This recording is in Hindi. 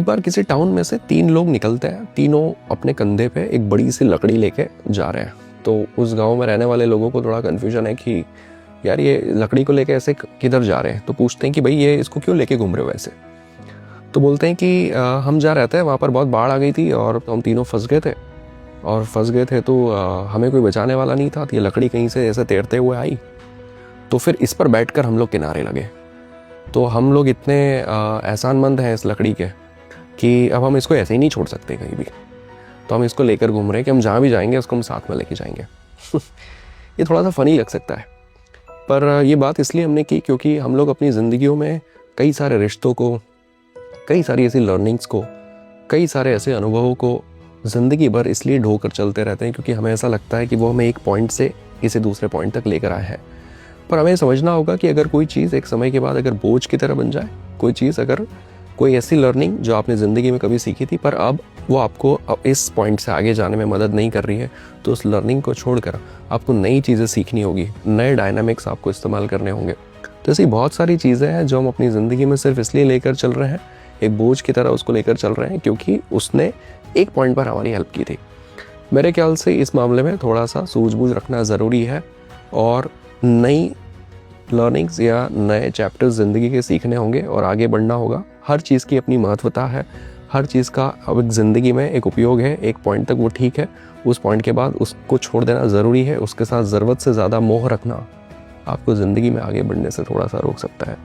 बार किसी टाउन में से 3 लोग निकलते हैं, तीनों अपने कंधे पे एक बड़ी सी लकड़ी लेके जा रहे हैं। तो उस गांव में रहने वाले लोगों को थोड़ा कन्फ्यूजन है कि यार ये लकड़ी को लेके ऐसे किधर जा रहे हैं। तो पूछते हैं कि भाई ये इसको क्यों लेके घूम रहे हो ऐसे। तो बोलते हैं कि हम जा रहे थे, वहाँ पर बहुत बाढ़ आ गई थी और तो हम तीनों फंस गए थे तो हमें कोई बचाने वाला नहीं था। तो ये लकड़ी कहीं से ऐसे तैरते हुए आई, तो फिर इस पर बैठकर हम लोग किनारे लगे। तो हम लोग इतने एहसानमंद हैं इस लकड़ी के कि अब हम इसको ऐसे ही नहीं छोड़ सकते कहीं भी। तो हम इसको लेकर घूम रहे हैं कि हम जहाँ भी जाएंगे उसको हम साथ में लेके जाएंगे। ये थोड़ा सा फ़नी लग सकता है, पर ये बात इसलिए हमने की क्योंकि हम लोग अपनी ज़िंदगियों में कई सारे रिश्तों को, कई सारी ऐसी लर्निंग्स को, कई सारे ऐसे अनुभवों को ज़िंदगी भर इसलिए ढोकर चलते रहते हैं क्योंकि हमें ऐसा लगता है कि वो हमें एक पॉइंट से किसी दूसरे पॉइंट तक लेकर आए हैं। पर हमें समझना होगा कि अगर कोई चीज़ एक समय के बाद अगर बोझ की तरह बन जाए, कोई चीज़ अगर कोई ऐसी लर्निंग जो आपने ज़िंदगी में कभी सीखी थी पर अब वो आपको अब इस पॉइंट से आगे जाने में मदद नहीं कर रही है, तो उस लर्निंग को छोड़कर आपको नई चीज़ें सीखनी होगी, नए डायनामिक्स आपको इस्तेमाल करने होंगे। तो ऐसी बहुत सारी चीज़ें हैं जो हम अपनी ज़िंदगी में सिर्फ इसलिए लेकर चल रहे हैं, एक बोझ की तरह उसको लेकर चल रहे हैं क्योंकि उसने एक पॉइंट पर हमारी हेल्प की थी। मेरे ख्याल से इस मामले में थोड़ा सा सूझबूझ रखना ज़रूरी है और नई लर्निंग्स या नए चैप्टर्स ज़िंदगी के सीखने होंगे और आगे बढ़ना होगा। हर चीज़ की अपनी महत्वता है, हर चीज़ का अब एक ज़िंदगी में एक उपयोग है। एक पॉइंट तक वो ठीक है, उस पॉइंट के बाद उसको छोड़ देना ज़रूरी है। उसके साथ ज़रूरत से ज़्यादा मोह रखना आपको ज़िंदगी में आगे बढ़ने से थोड़ा सा रोक सकता है।